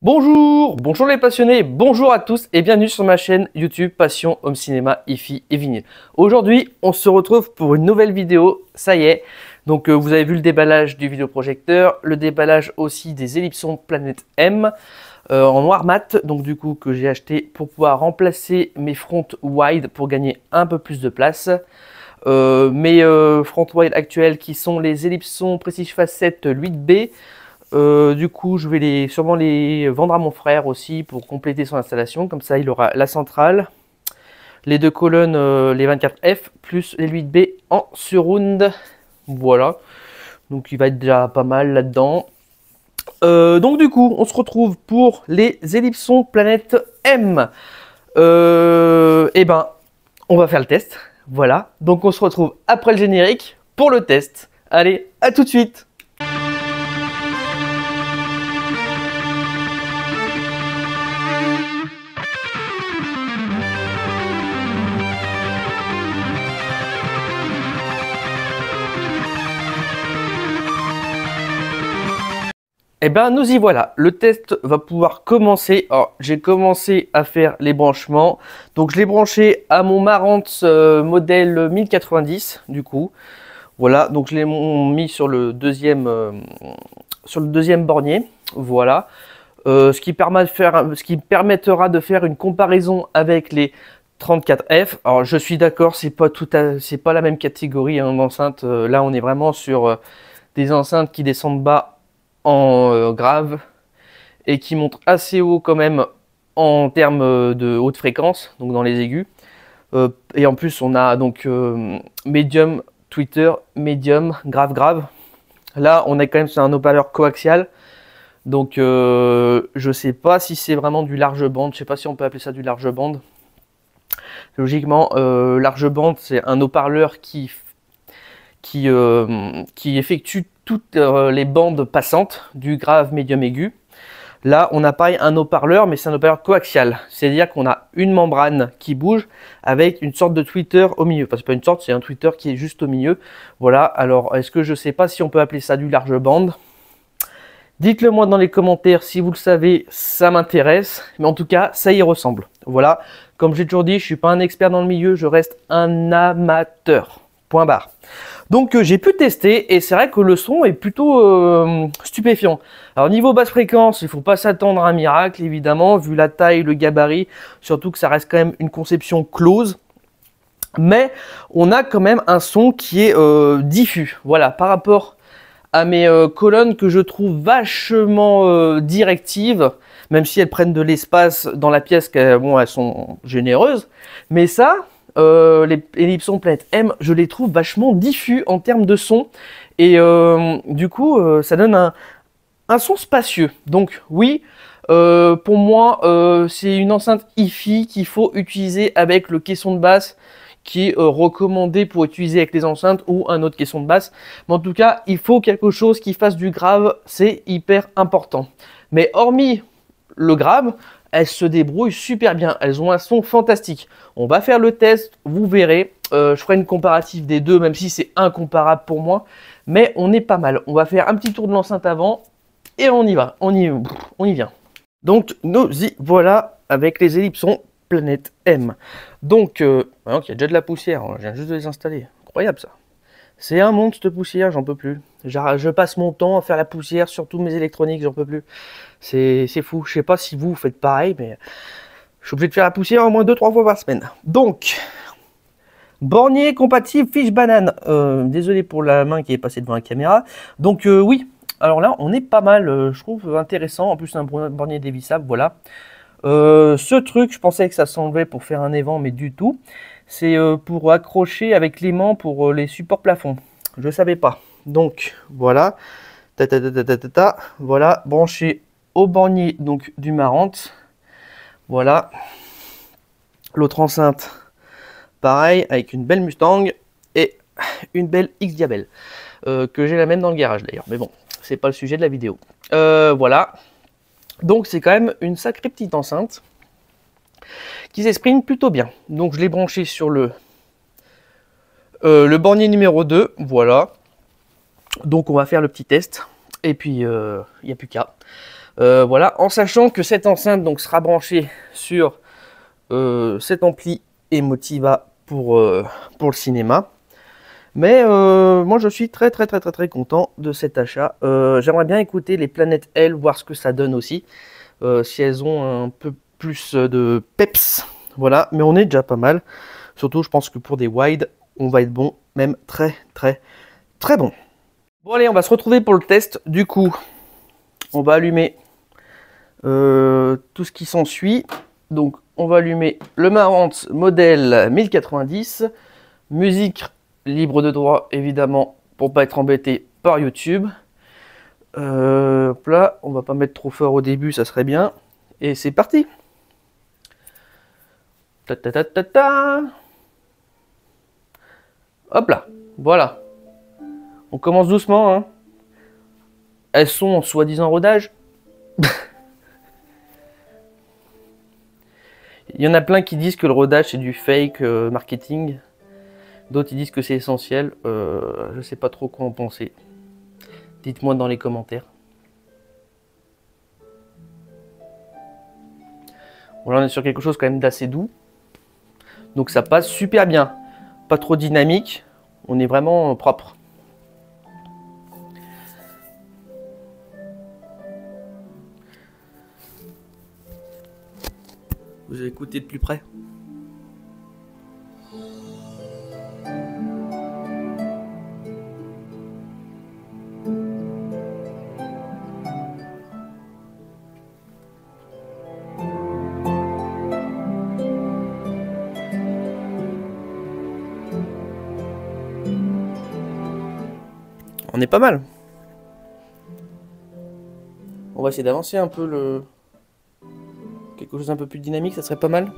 Bonjour les passionnés, bonjour à tous et bienvenue sur ma chaîne YouTube Passion Home Cinéma, Hi-Fi et Vinyle. Aujourd'hui, on se retrouve pour une nouvelle vidéo, ça y est. Donc vous avez vu le déballage du vidéoprojecteur, le déballage aussi des ellipsons Planète M en noir mat, donc du coup que j'ai acheté pour pouvoir remplacer mes front wide pour gagner un peu plus de place. Mes front wide actuels qui sont les ellipsons Prestige Facette 8B. Du coup, je vais sûrement les vendre à mon frère aussi pour compléter son installation. Comme ça, il aura la centrale, les deux colonnes, les 24F, plus les 8B en surround. Voilà. Donc, il va être déjà pas mal là-dedans. Donc, du coup, on se retrouve pour les ellipsons Planète M. Et ben, on va faire le test. Voilà. Donc, on se retrouve après le générique pour le test. Allez, à tout de suite! Eh bien, nous y voilà. Le test va pouvoir commencer. Alors, j'ai commencé à faire les branchements. Donc, je l'ai branché à mon Marantz modèle 1090, du coup. Voilà, donc je l'ai mis sur le deuxième bornier. Voilà. Ce qui permettra de faire une comparaison avec les 34F. Alors, je suis d'accord, c'est pas la même catégorie hein, d'enceinte. Là, on est vraiment sur des enceintes qui descendent bas en grave et qui monte assez haut quand même en termes de haute fréquence, donc dans les aigus. Et en plus, on a donc médium, Twitter, médium, grave. Là, on est quand même sur un haut-parleur coaxial. Donc, je sais pas si c'est vraiment du large bande. Je sais pas si on peut appeler ça du large bande. Logiquement, large bande, c'est un haut-parleur qui effectue toutes les bandes passantes du grave, médium, aigu. Là, on a pareil un haut-parleur, mais c'est un haut-parleur coaxial. C'est-à-dire qu'on a une membrane qui bouge avec une sorte de tweeter au milieu. Enfin, c'est pas une sorte, c'est un tweeter qui est juste au milieu. Voilà, alors est-ce que je sais pas si on peut appeler ça du large bande? Dites-le moi dans les commentaires si vous le savez, ça m'intéresse. Mais en tout cas, ça y ressemble. Voilà, comme j'ai toujours dit, je suis pas un expert dans le milieu, je reste un amateur. Point barre. Donc j'ai pu tester et c'est vrai que le son est plutôt stupéfiant. Alors niveau basse fréquence, il ne faut pas s'attendre à un miracle évidemment, vu la taille, le gabarit, surtout que ça reste quand même une conception close. Mais on a quand même un son qui est diffus. Voilà, par rapport à mes colonnes que je trouve vachement directives, même si elles prennent de l'espace dans la pièce, bon, elles sont généreuses. Mais ça, les ellipsons Planète M, je les trouve vachement diffus en termes de son. Et du coup, ça donne un son spacieux. Donc oui, pour moi, c'est une enceinte Hi-Fi qu'il faut utiliser avec le caisson de basse qui est recommandé pour utiliser avec les enceintes ou un autre caisson de basse. Mais en tout cas, il faut quelque chose qui fasse du grave, c'est hyper important. Mais hormis le grave, elles se débrouillent super bien, elles ont un son fantastique. On va faire le test, vous verrez. Je ferai une comparative des deux, même si c'est incomparable pour moi. Mais on est pas mal. On va faire un petit tour de l'enceinte avant et on y va, on y vient. Donc nous y voilà avec les ellipsons Planète M. Donc, il y a déjà de la poussière, je viens juste de les installer. Incroyable ça. C'est un monstre de poussière, j'en peux plus. Je passe mon temps à faire la poussière sur tous mes électroniques, j'en peux plus. C'est fou. Je sais pas si vous faites pareil, mais je suis obligé de faire la poussière au moins 2-3 fois par semaine. Donc, bornier compatible fiche banane. Désolé pour la main qui est passée devant la caméra. Donc, oui. Alors là, on est pas mal, je trouve intéressant. En plus, un bornier dévissable, voilà. Ce truc, je pensais que ça s'enlevait pour faire un évent, mais du tout. C'est pour accrocher avec l'aimant pour les supports plafond. Je savais pas. Donc voilà, voilà, branché au bornier donc du Marantz. Voilà, l'autre enceinte, pareil, avec une belle Mustang et une belle X-Diabel que j'ai la même dans le garage d'ailleurs. Mais bon, c'est pas le sujet de la vidéo. Voilà. Donc c'est quand même une sacrée petite enceinte qui s'exprime plutôt bien. Donc je l'ai branché sur le bornier numéro 2, voilà. Donc on va faire le petit test. Et puis il n'y a plus qu'à. Voilà, en sachant que cette enceinte donc sera branchée sur cet ampli Emotiva pour le cinéma. Mais moi je suis très content de cet achat. J'aimerais bien écouter les planètes L, voir ce que ça donne aussi. Si elles ont un peu plus de peps. Voilà, mais on est déjà pas mal. Surtout je pense que pour des wide, on va être bon, même très bon. Bon allez, on va se retrouver pour le test. Du coup, on va allumer tout ce qui s'ensuit. Donc on va allumer le Marantz modèle 1090. Musique libre de droit évidemment pour pas être embêté par YouTube. Là, on va pas mettre trop fort au début, ça serait bien. Et c'est parti. Ta ta ta ta ta. Hop là, voilà. On commence doucement, hein. Elles sont en soi-disant rodage. Il y en a plein qui disent que le rodage c'est du fake marketing. D'autres ils disent que c'est essentiel. Je sais pas trop quoi en penser. Dites-moi dans les commentaires. Bon, là on est sur quelque chose quand même d'assez doux. Donc ça passe super bien. Pas trop dynamique. On est vraiment propre. Vous avez écouté de plus près? On est pas mal. On va essayer d'avancer un peu le... quelque chose un peu plus dynamique, ça serait pas mal.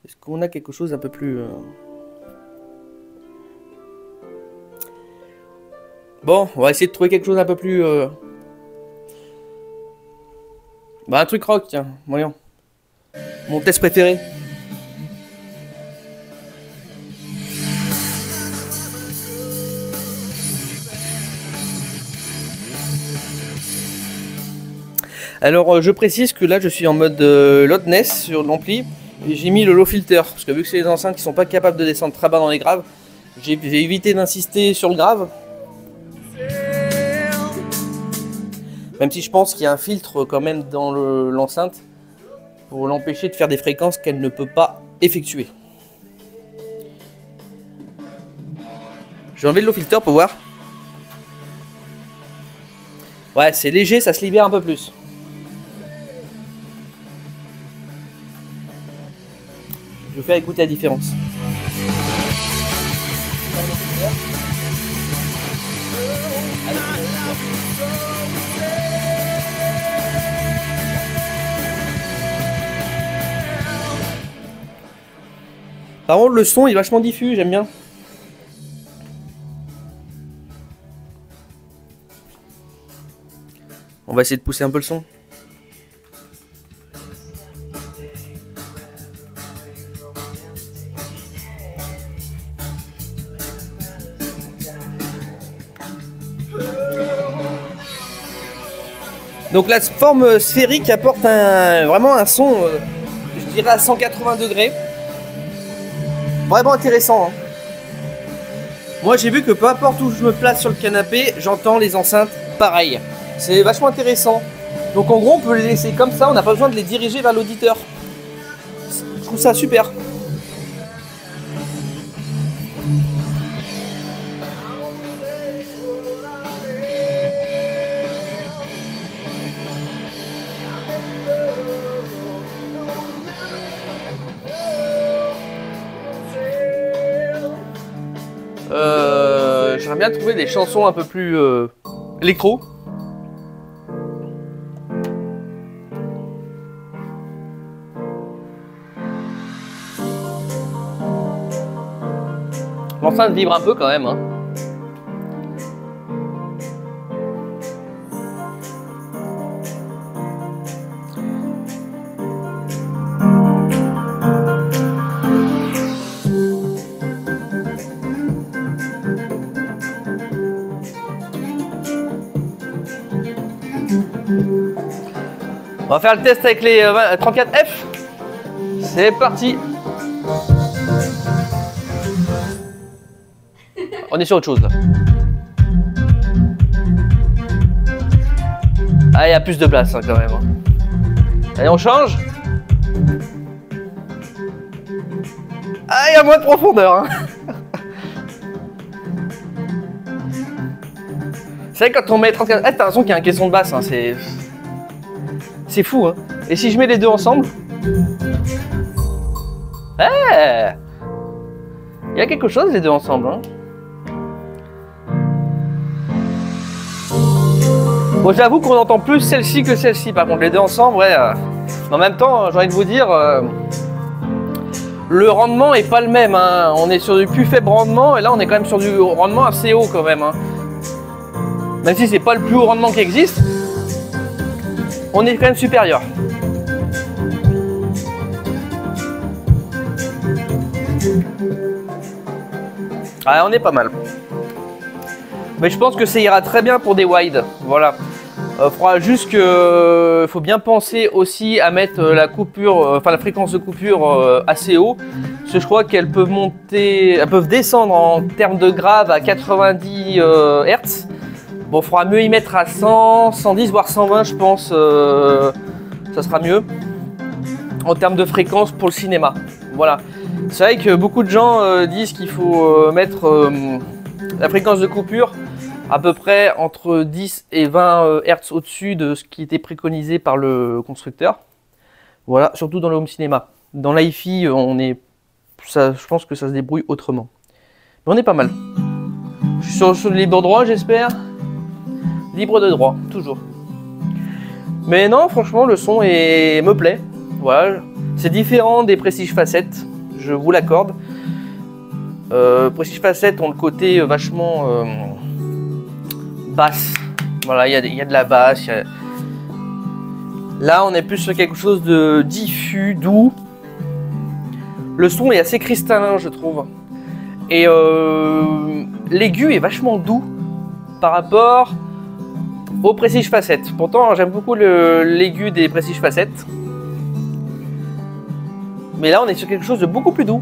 Est-ce qu'on a quelque chose un peu plus... Bon, on va essayer de trouver quelque chose un peu plus... Bah un truc rock, tiens, voyons. Mon test préféré. Alors je précise que là je suis en mode loudness sur l'ampli et j'ai mis le low filter parce que vu que c'est des enceintes qui sont pas capables de descendre très bas dans les graves, j'ai évité d'insister sur le grave. Même si je pense qu'il y a un filtre quand même dans l'enceinte pour l'empêcher de faire des fréquences qu'elle ne peut pas effectuer. J'ai enlevé le low filter pour voir. Ouais, c'est léger, ça se libère un peu plus. Je vais faire écouter la différence. Par contre, le son est vachement diffus, j'aime bien. On va essayer de pousser un peu le son. Donc la forme sphérique apporte vraiment un son, je dirais à 180 degrés. Vraiment intéressant. Hein. Moi j'ai vu que peu importe où je me place sur le canapé, j'entends les enceintes pareil. C'est vachement intéressant. Donc en gros on peut les laisser comme ça, on n'a pas besoin de les diriger vers l'auditeur. Je trouve ça super. J'aimerais bien trouver des chansons un peu plus électro. L'enceinte vibre un peu quand même. Hein. On va faire le test avec les 34F. C'est parti. On est sur autre chose là. Ah, il y a plus de place hein, quand même. Allez, on change. Ah, il y a moins de profondeur. Hein. C'est vrai quand on met 34... Ah, t'as l'impression qu'il y a un caisson de basse. Hein, c'est fou. Hein. Et si je mets les deux ensemble... Eh, il y a quelque chose les deux ensemble. Hein. Bon, j'avoue qu'on entend plus celle-ci que celle-ci. Par contre, les deux ensemble, ouais. En même temps, j'ai envie de vous dire, le rendement est pas le même. Hein. On est sur du plus faible rendement et là, on est quand même sur du rendement assez haut quand même. Hein. Même si c'est pas le plus haut rendement qui existe, on est quand même supérieur. Ah, on est pas mal. Mais je pense que ça ira très bien pour des wide. Voilà. Faudra juste que faut bien penser aussi à mettre la coupure, enfin la fréquence de coupure assez haut. Parce que je crois qu'elles peuvent monter, elles peuvent descendre en termes de grave à 90 Hz. Bon, il faudra mieux y mettre à 100, 110 voire 120, je pense. Ça sera mieux en termes de fréquence pour le cinéma. Voilà. C'est vrai que beaucoup de gens disent qu'il faut mettre la fréquence de coupure à peu près entre 10 et 20 Hz au-dessus de ce qui était préconisé par le constructeur. Voilà, surtout dans le home cinéma. Dans l'iFi, je pense que ça se débrouille autrement. Mais on est pas mal. Je suis sur le libre droit, j'espère. Libre de droit, toujours. Mais non, franchement, le son me plaît. Voilà, c'est différent des Prestige Facette, je vous l'accorde. Prestige Facette ont le côté vachement basse. Voilà, il y a de la basse. Là, on est plus sur quelque chose de diffus, doux. Le son est assez cristallin, je trouve. Et l'aigu est vachement doux par rapport au Prestige Facette. Pourtant, j'aime beaucoup l'aigu des Prestige Facette. Mais là, on est sur quelque chose de beaucoup plus doux.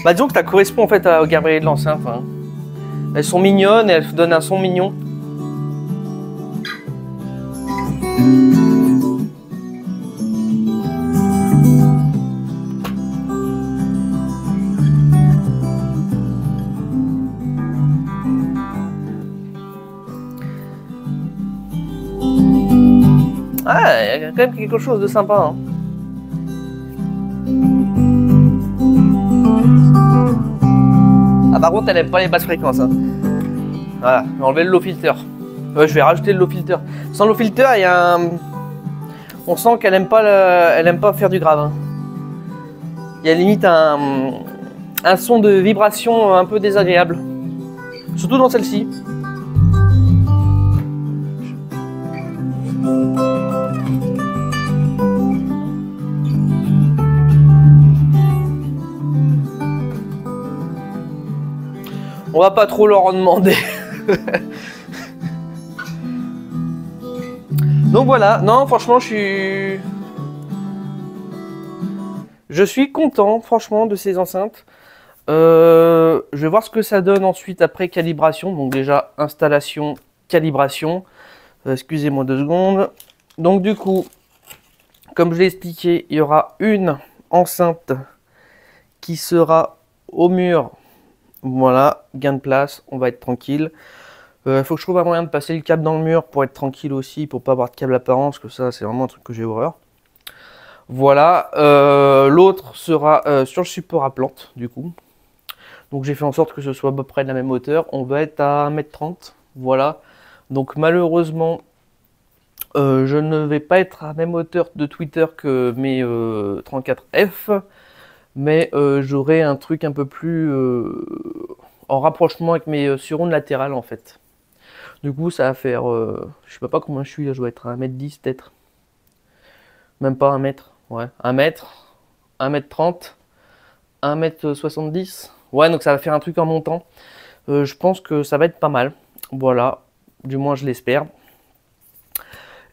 Bah, disons que ça correspond en fait au gabarit de l'enceinte. Hein. Elles sont mignonnes et elles donnent un son mignon. Ah, il y a quand même quelque chose de sympa. Hein. Ah, par contre, elle n'aime pas les basses fréquences. Hein. Voilà, je vais enlever le low filter. Je vais rajouter le low filter. Sans low filter, il y a un... On sent qu'elle n'aime pas faire du grave. Hein. Il y a limite un son de vibration un peu désagréable. Surtout dans celle-ci. On va pas trop leur en demander. Donc voilà, non franchement je suis content franchement de ces enceintes. Je vais voir ce que ça donne ensuite après calibration. Donc déjà installation, calibration. Excusez-moi 2 secondes. Donc du coup, comme je l'ai expliqué, il y aura une enceinte qui sera au mur. Voilà, gain de place, on va être tranquille. Faut que je trouve un moyen de passer le câble dans le mur pour être tranquille aussi, pour pas avoir de câble apparent, parce que ça c'est vraiment un truc que j'ai horreur. Voilà, l'autre sera sur le support à plante du coup. Donc j'ai fait en sorte que ce soit à peu près de la même hauteur. On va être à 1m30, voilà. Donc malheureusement, je ne vais pas être à la même hauteur de Twitter que mes 34F. Mais j'aurai un truc un peu plus en rapprochement avec mes surrounds latérales en fait. Du coup ça va faire, je sais pas combien je suis là, je dois être à 1m10 peut-être. Même pas 1 mètre, ouais, 1 mètre, 1m30, 1m70. Ouais, donc ça va faire un truc en montant. Je pense que ça va être pas mal. Voilà, du moins je l'espère.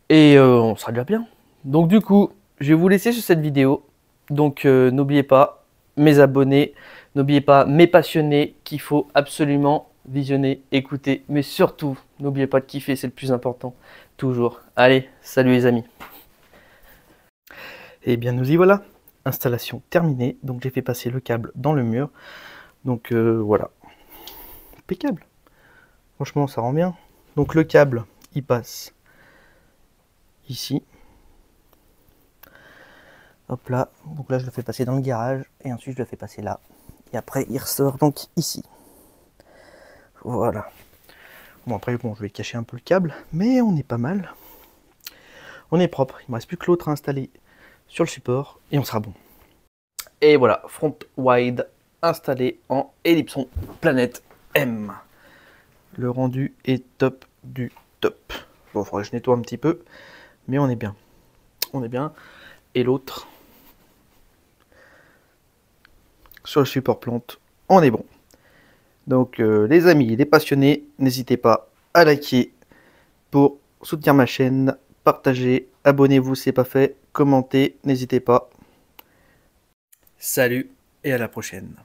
Et on sera déjà bien. Donc du coup, je vais vous laisser sur cette vidéo. Donc n'oubliez pas, mes abonnés, n'oubliez pas, mes passionnés, qu'il faut absolument visionner, écouter, mais surtout, n'oubliez pas de kiffer, c'est le plus important, toujours. Allez, salut les amis. Et bien nous y voilà, installation terminée. Donc j'ai fait passer le câble dans le mur. Donc voilà, impeccable. Franchement, ça rend bien. Donc le câble, il passe ici. Hop là, donc là je le fais passer dans le garage et ensuite je le fais passer là. Et après il ressort donc ici. Voilà. Bon après bon, je vais cacher un peu le câble, mais on est pas mal. On est propre, il me reste plus que l'autre à installer sur le support et on sera bon. Et voilà, front wide installé en Ellipson Planète M. Le rendu est top du top. Bon, il faudrait que je nettoie un petit peu, mais on est bien. On est bien. Et l'autre, sur le support plante, on est bon. Donc les amis, les passionnés, n'hésitez pas à liker pour soutenir ma chaîne, partager, abonnez-vous si ce n'est pas fait, commentez, n'hésitez pas. Salut et à la prochaine.